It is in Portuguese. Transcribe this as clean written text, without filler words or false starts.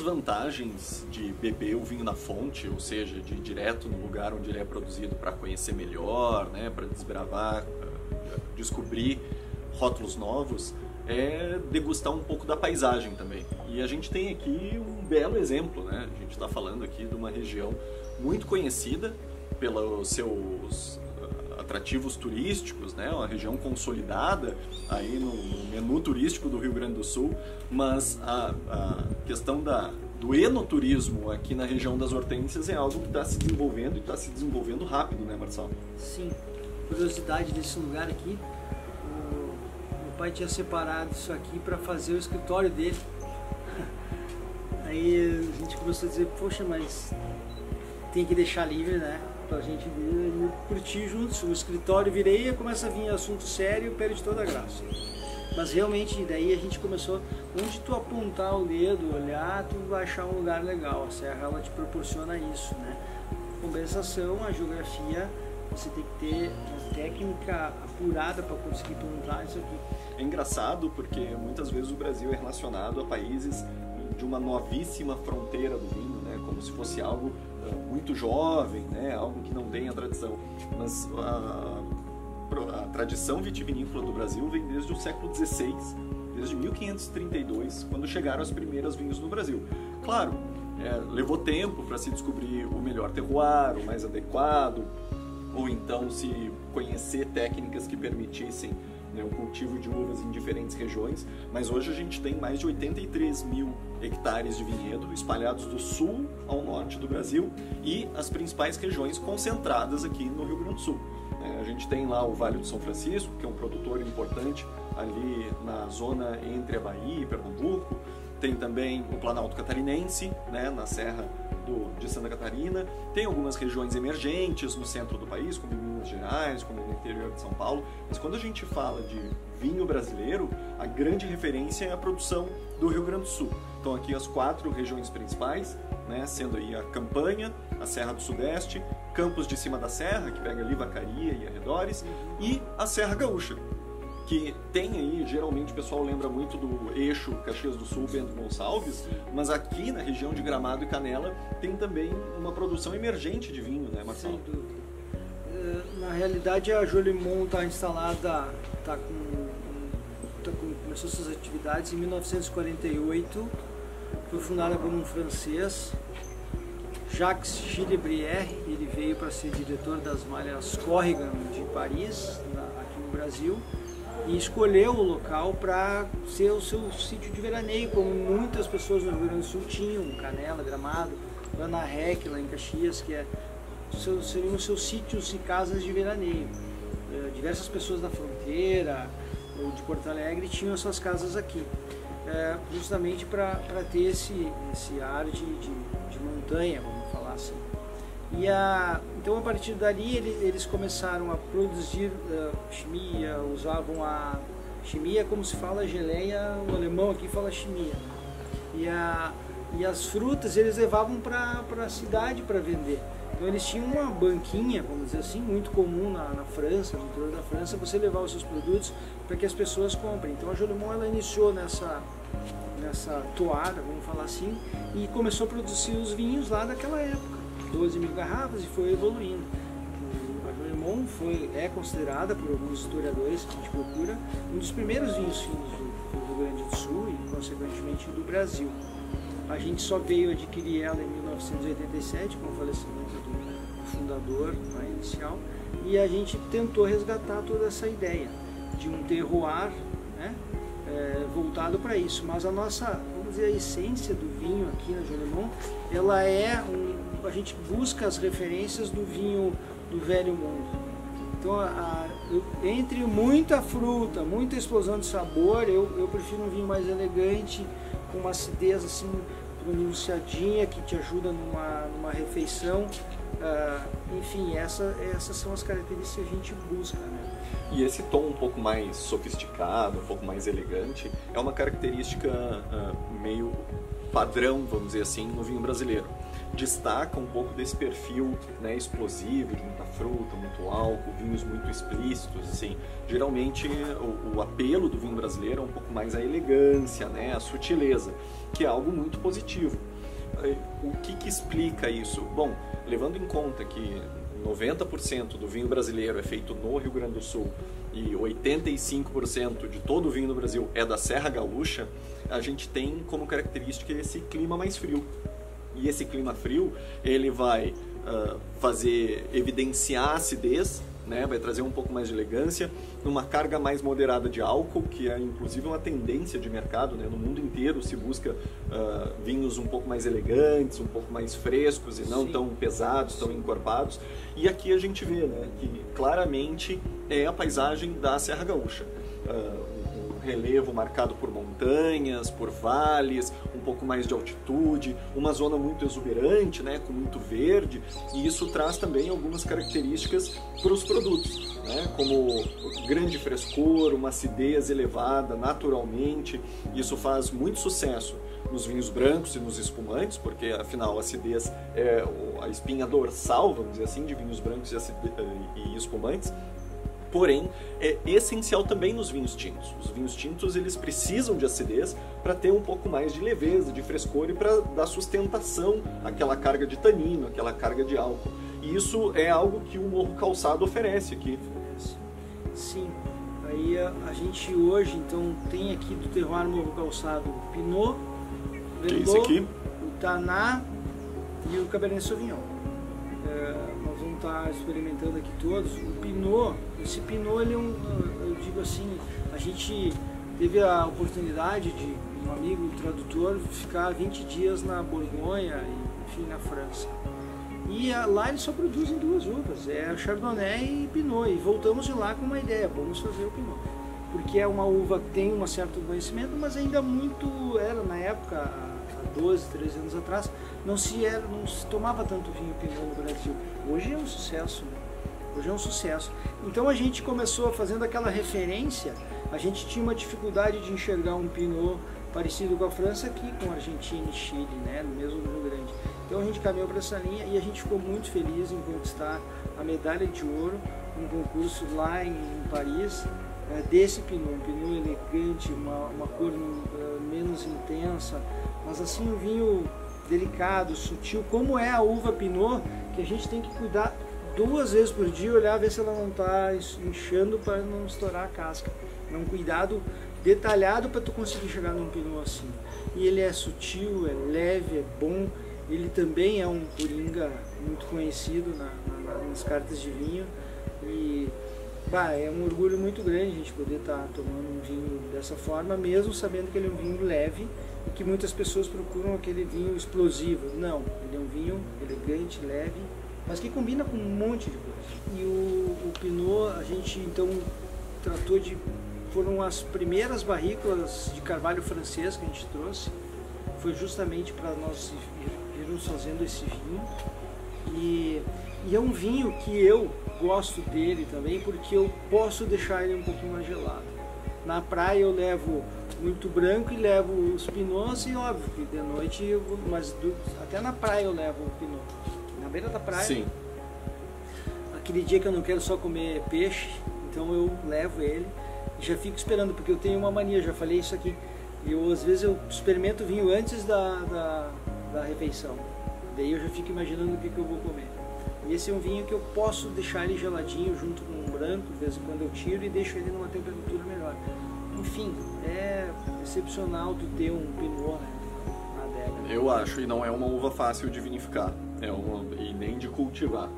vantagens de beber o vinho na fonte, ou seja, de ir direto no lugar onde ele é produzido para conhecer melhor, né, para desbravar, descobrir rótulos novos, é degustar um pouco da paisagem também. E a gente tem aqui um belo exemplo, né? A gente está falando aqui de uma região muito conhecida pelos seus atrativos turísticos, né? Uma região consolidada aí no menu turístico do Rio Grande do Sul, mas a questão do enoturismo aqui na região das Hortênsias é algo que está se desenvolvendo e está se desenvolvendo rápido, né, Marcelo? Sim, curiosidade desse lugar aqui, meu pai tinha separado isso aqui para fazer o escritório dele. Aí a gente começou a dizer, poxa, mas tem que deixar livre, né? Pra gente curtir juntos. O escritório vireia, começa a vir assunto sério, perde toda a graça. Mas realmente, daí a gente começou, onde tu apontar o dedo, olhar, tu vai achar um lugar legal. A serra, ela te proporciona isso, né? Compensação, a geografia, você tem que ter uma técnica apurada para conseguir plantar isso aqui. É engraçado porque muitas vezes o Brasil é relacionado a países de uma novíssima fronteira do vinho, né? Como se fosse algo muito jovem, né? Algo que não tem a tradição. Mas a tradição vitivinícola do Brasil vem desde o século XVI, desde 1532, quando chegaram as primeiras vinhos no Brasil. Claro, levou tempo para se descobrir o melhor terroir, o mais adequado, ou então se conhecer técnicas que permitissem, né, o cultivo de uvas em diferentes regiões, mas hoje a gente tem mais de 83 mil hectares de vinhedo espalhados do sul ao norte do Brasil e as principais regiões concentradas aqui no Rio Grande do Sul. A gente tem lá o Vale do São Francisco, que é um produtor importante ali na zona entre a Bahia e Pernambuco. Tem também o Planalto Catarinense, né, na Serra de Santa Catarina. Tem algumas regiões emergentes no centro do país, como em Minas Gerais, como no interior de São Paulo. Mas quando a gente fala de vinho brasileiro, a grande referência é a produção do Rio Grande do Sul. Então aqui as 4 regiões principais, né, sendo aí a Campanha, a Serra do Sudeste, Campos de Cima da Serra, que pega ali Vacaria e arredores, e a Serra Gaúcha, que tem aí, geralmente o pessoal lembra muito do eixo Caxias do Sul, Bento Gonçalves, mas aqui na região de Gramado e Canela tem também uma produção emergente de vinho, né, Marcelo? Sem dúvida. Na realidade a Jolimont está instalada, começou suas atividades em 1948, foi fundada por um francês, Jacques Gilles-Brière. Ele veio para ser diretor das malhas Corrigan de Paris, aqui no Brasil, e escolheu o local para ser o seu sítio de veraneio, como muitas pessoas no Rio Grande do Sul tinham, Canela, Gramado, lá na REC, lá em Caxias, que seriam os seus sítios e casas de veraneio. Diversas pessoas da fronteira, ou de Porto Alegre, tinham as suas casas aqui, justamente para ter esse ar de montanha, vamos falar assim. Então a partir dali eles começaram a produzir chimia, usavam a chimia como se fala geleia, o alemão aqui fala chimia. E as frutas eles levavam para a cidade para vender. Então eles tinham uma banquinha, vamos dizer assim, muito comum na França, no interior da França, você levar os seus produtos para que as pessoas comprem. Então a Jolimont ela iniciou nessa toada, vamos falar assim, e começou a produzir os vinhos lá daquela época. 12 mil garrafas e foi evoluindo. A Jolimont é considerada por alguns historiadores que a gente procura um dos primeiros vinhos finos do Rio Grande do Sul e consequentemente do Brasil. A gente só veio adquirir ela em 1987 com o falecimento do fundador inicial, e a gente tentou resgatar toda essa ideia de um terroir, né, voltado para isso. Mas a nossa, vamos dizer, a essência do vinho aqui na Jolimont, ela a gente busca as referências do vinho do velho mundo. Então, entre muita fruta, muita explosão de sabor, eu prefiro um vinho mais elegante, com uma acidez assim, pronunciadinha, que te ajuda numa refeição. Enfim, essas são as características que a gente busca, né? E esse tom um pouco mais sofisticado, um pouco mais elegante, é uma característica meio padrão, vamos dizer assim, no vinho brasileiro. Destaca um pouco desse perfil, né, explosivo, de muita fruta, muito álcool, vinhos muito explícitos, assim. Geralmente o apelo do vinho brasileiro é um pouco mais a elegância, né, a sutileza, que é algo muito positivo. O que explica isso? Bom, levando em conta que 90% do vinho brasileiro é feito no Rio Grande do Sul e 85% de todo o vinho no Brasil é da Serra Gaúcha, a gente tem como característica esse clima mais frio. E esse clima frio, ele vai evidenciar a acidez, né? Vai trazer um pouco mais de elegância, numa carga mais moderada de álcool, que é inclusive uma tendência de mercado, né? No mundo inteiro se busca vinhos um pouco mais elegantes, um pouco mais frescos e não tão pesados, tão encorpados. E aqui a gente vê, né, que claramente é a paisagem da Serra Gaúcha. Relevo marcado por montanhas, por vales, um pouco mais de altitude, uma zona muito exuberante, né, com muito verde, e isso traz também algumas características para os produtos, né, como grande frescor, uma acidez elevada naturalmente. Isso faz muito sucesso nos vinhos brancos e nos espumantes, porque afinal a acidez é a espinha dorsal, vamos dizer assim, de vinhos brancos e espumantes. Porém, é essencial também nos vinhos tintos. Os vinhos tintos, eles precisam de acidez para ter um pouco mais de leveza, de frescor e para dar sustentação àquela carga de tanino, àquela carga de álcool. E isso é algo que o Morro Calçado oferece aqui. Sim. Aí a gente hoje, então, tem aqui do terroir Morro Calçado o Pinot, o Merlot, o Taná e o Cabernet Sauvignon. Nós vamos estar experimentando aqui todos. O Pinot, esse Pinot, ele é eu digo assim, a gente teve a oportunidade de um amigo tradutor ficar 20 dias na Borgonha, enfim, na França. E lá eles só produzem duas uvas, é Chardonnay e Pinot. E voltamos de lá com uma ideia, vamos fazer o Pinot. Porque é uma uva que tem um certo conhecimento, mas ainda muito, era na época, há 12, 13 anos atrás, não se tomava tanto vinho Pinot no Brasil. Hoje é um sucesso, né? Hoje é um sucesso. Então a gente começou fazendo aquela referência, a gente tinha uma dificuldade de enxergar um Pinot parecido com a França aqui, com a Argentina e Chile, né? Mesmo no Rio Grande. Então a gente caminhou para essa linha e a gente ficou muito feliz em conquistar a medalha de ouro num concurso lá em Paris, desse Pinot, um Pinot elegante, uma cor menos intensa, mas assim um vinho delicado, sutil, como é a uva Pinot, que a gente tem que cuidar 2 vezes por dia, olhar, ver se ela não está inchando para não estourar a casca. É um cuidado detalhado para tu conseguir chegar num Pinot assim. E ele é sutil, é leve, é bom. Ele também é um coringa muito conhecido nas cartas de vinho. E é um orgulho muito grande a gente poder estar tomando um vinho dessa forma, mesmo sabendo que ele é um vinho leve e que muitas pessoas procuram aquele vinho explosivo. Não, ele é um vinho elegante, leve, mas que combina com um monte de coisa. E o Pinot, a gente então tratou de... Foram as primeiras barricas de carvalho francês que a gente trouxe. Foi justamente para nós irmos fazendo esse vinho. E é um vinho que eu gosto dele também, porque eu posso deixar ele um pouquinho mais gelado. Na praia eu levo muito branco e levo os Pinots, e óbvio que de noite, até na praia eu levo o Pinot. Na beira da praia. Sim. Aquele dia que eu não quero só comer peixe, então eu levo ele e já fico esperando, porque eu tenho uma mania, já falei isso aqui. Às vezes eu experimento o vinho antes da refeição. Daí eu já fico imaginando o que eu vou comer. E esse é um vinho que eu posso deixar ele geladinho junto com um branco, de vez em quando eu tiro e deixo ele numa temperatura melhor. Enfim, é excepcional tu ter um Pinot, né, na adega. Eu acho, e não é uma uva fácil de vinificar, e nem de cultivar.